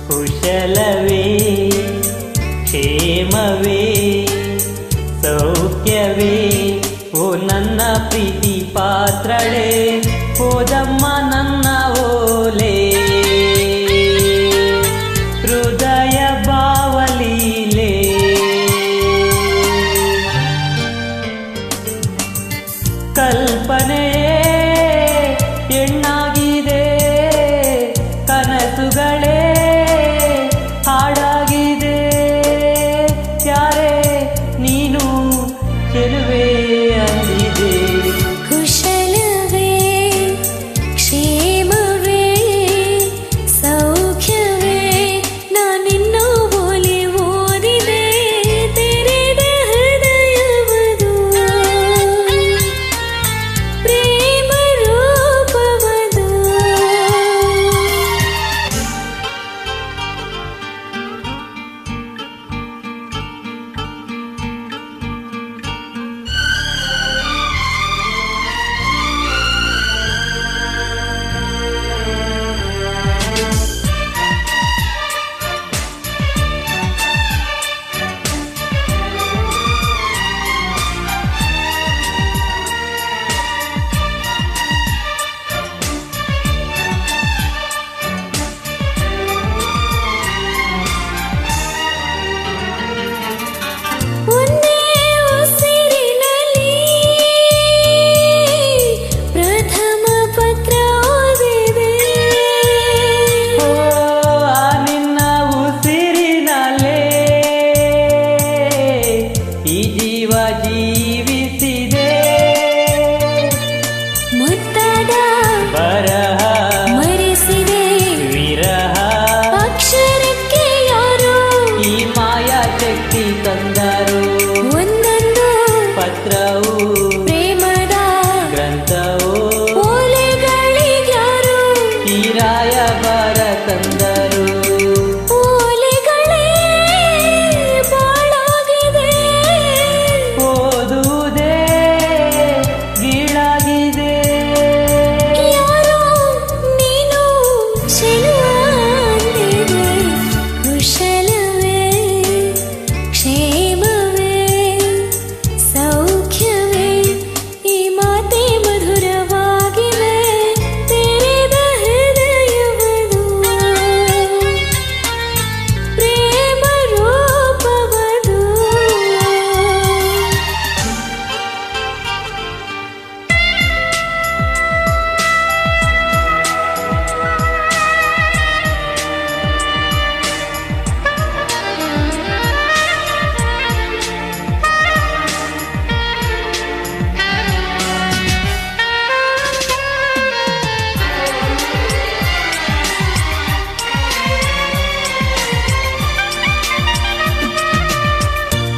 ಕುಶಲವೇ ಕ್ಷೇಮವೇ ಸೌಖ್ಯವೇ ಓ ನನ್ನ ಪ್ರೀತಿ ಪಾತ್ರಳೆ ಹೋದಮ್ಮ ನನ್ನ ಓಲೆ ಹೃದಯ ಬಾವಲೀಲೆ ಕಲ್ಪನೆಯೇ ಹೆಣ್ಣಾಗಿದೆ ಕನಸುಗಳೇ ಹಾಡಾಗಿದೆ ಯಾರೇ ನೀನು ಚೆಲುವೆ ಅಂದಿದೆ ಕುಶಲವೇ ಕ್ಷೇಮವೇ ಸೌಖ್ಯವೇ ನಾನಿನ್ನ ಓಲೆ ಓದಿದೆ ತೆರೆದ ಹೃದಯವದು ಪ್ರೇಮ ರೂಪವದು ಒಂದೇ ಉಸಿರಿನಲ್ಲಿ ಪ್ರಥಮ ಪತ್ರ ಓದಿದೆ ಓ ಆ ನಿನ್ನ ಉಸಿರಿನಲ್ಲೇ ಈ ಜೀವ ಜೀವಿಸಿದೆ ಮುತ್ತಾದ ಬರಹ ಮರೆಸಿದೆ ವಿರಹ ಅಕ್ಷರಕ್ಕೆ ಯಾರು ಈ ಮಾಯಾ ಶಕ್ತಿ ತಂದರು ಒಂದೊಂದು ಪತ್ರವು ಪ್ರೇಮದ ಗ್ರಂಥವು ಓಲೆಗಳಿಗ್ಯಾರು ಈ ರಾಯಭಾರ ತಂದರು ಓಲೆಗಳೇ ಬಾಳಾಗಿದೆ ಓದುವುದೇ ಗೀಳಾಗಿದೆ ಯಾರೋ ನೀನು ಚೆಲುವ ಅಂದಿದೆ ಕುಶಲವೇ ಕ್ಷೇಮವೇ ಸೌಖ್ಯವೇ ಈ ಮಾತೆ ಮಧುರವಾಗಿದೆ ತೆರೆದ ಹೃದಯವದು ಪ್ರೇಮ ರೂಪವದು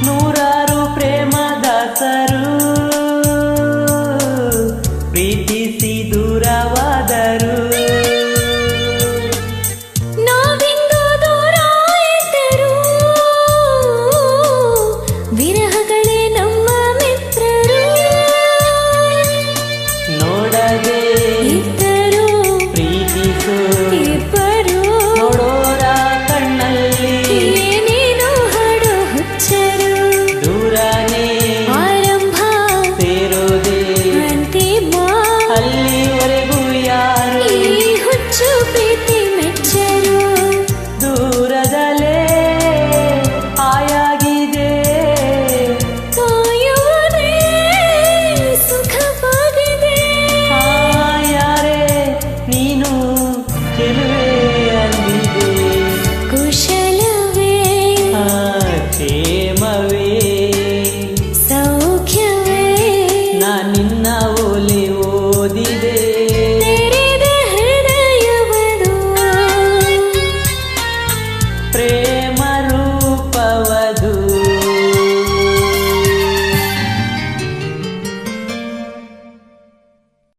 ನೂರಾರು ಪ್ರೇಮದಾಸರು ಪ್ರೀತಿಸಿ ದೂರವಾದರು ನಾವಿಂದು ದೂರ ಇದ್ದರು ವಿರಹ